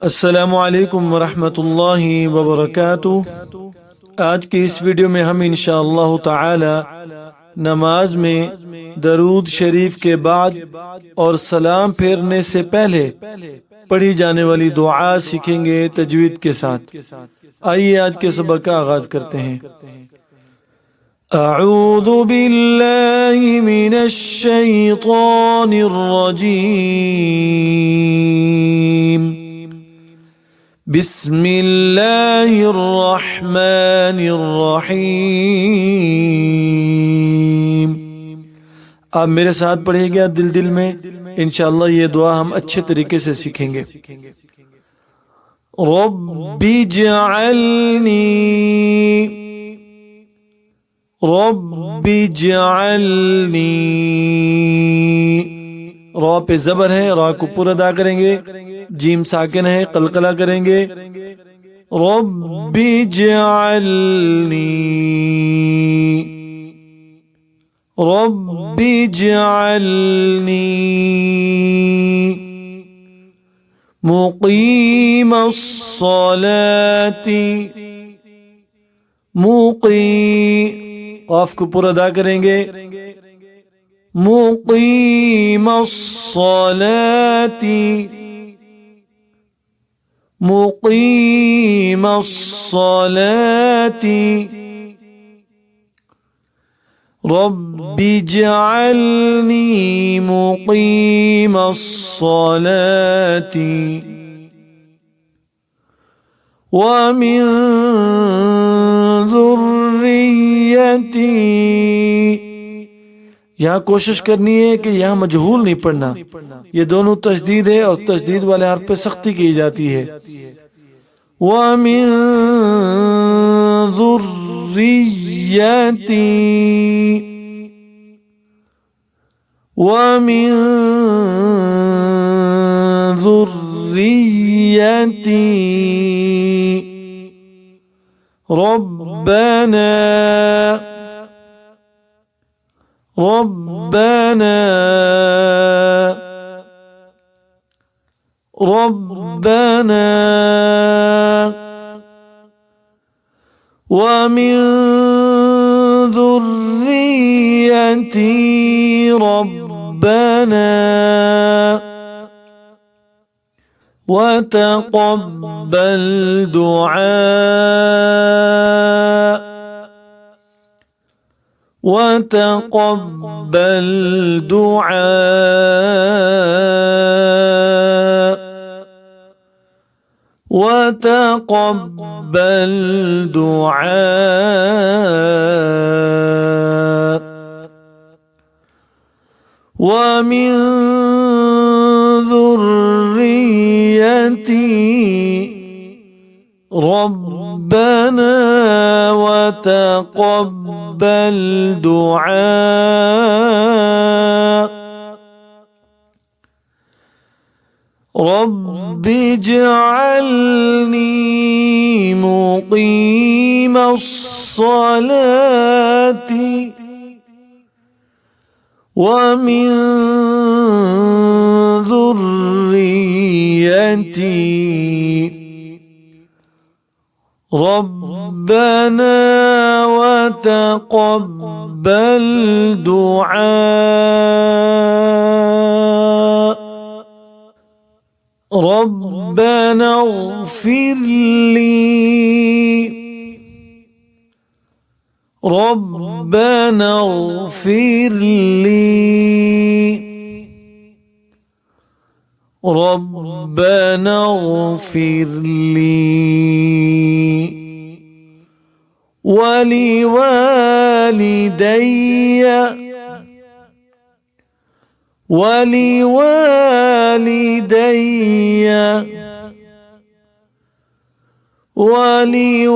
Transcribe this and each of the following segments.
अस्सलामु अलैकुम वरहमतुल्लाहि वबरकातुह। आज की इस वीडियो में हम इंशाअल्लाह ताला नमाज में दरूद शरीफ के बाद और सलाम फेरने से पहले पढ़ी जाने वाली दुआ सीखेंगे तजवीद के साथ। आइए आज के सबक का आगाज करते हैं। अऊज़ु बिल्लाहि मिनश शैतानिर रजीम। बिस्मिल्लाहिर्रहमानिर्रहीम। आप मेरे साथ पढ़िएगा दिल दिल में, इंशाअल्लाह ये दुआ हम अच्छे तरीके से सीखेंगे। रब्बी जअलनी, रब्बी जअलनी। रा पे जबर है, रा को पूरा अदा करेंगे। जीम साकिन है, कलकला करेंगे। रब्बी जअलनी, रब्बी जअलनी मुक़ीमस सलाती। क़ाफ को पूरा अदा करेंगे। मुक़ीमस सलाती, मुक़ीमस सलाती रब्बी जअलनी मुक़ीमस सलाती व मिन ज़ुर्रिय्यती। यहाँ कोशिश करनी है कि यहाँ मजहूल नहीं पढ़ना, ये दोनों तशदीद है और तशदीद वाले हर्फ पे सख्ती की जाती है। व मिन ज़ुर्रिय्यती, व मिन ज़ुर्रिय्यती रब्बना, रब्बना, रब्बना व मिन ज़ुर्रिय्यती रब्बना व तक़ब्बल दुआ, وتقبل دعاء، وتقبل دعاء ومن ذريتي ربنا وتقبل دعاء رب اجعلني مقيم الصلاة ومن ذريتي ربنا وتقبل دعاء ربنا اغفر لي، ربنا اغفر لي، ربنا اغفر لي ولوالدي، ولوالدي، ولوالدي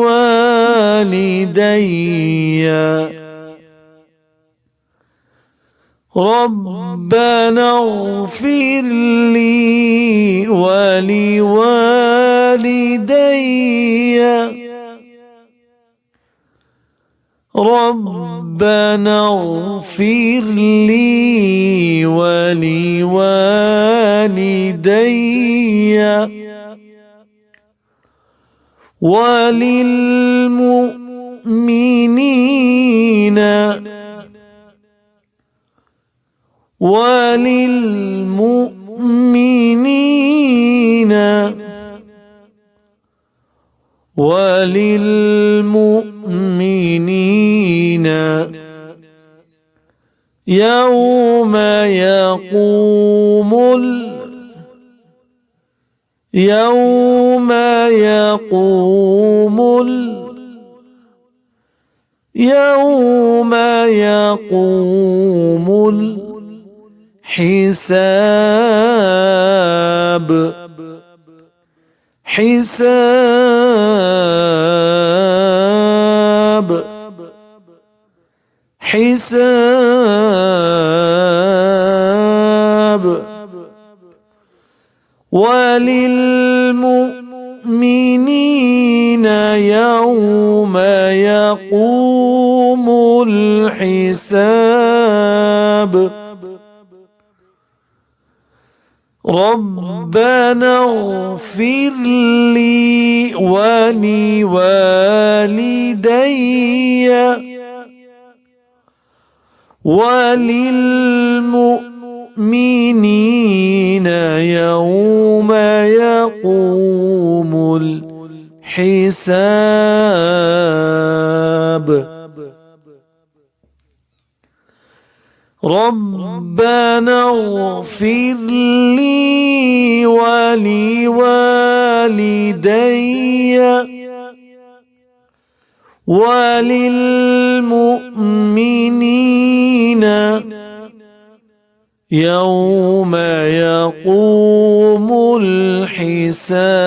ربنا اغفر لي ولوالدي، ربنا اغفر لي ولوالدي وللمؤمنين وللمؤمنين وللمؤمنين يوم يقوم الحساب وللمؤمنين يوم يقوم الحساب ربنا اغفر لي ولوالدي وللمؤمنين يوم يقوم الحساب ربنا اغفر لي ولوالدي وللمؤمنين يوم يقوم الحساب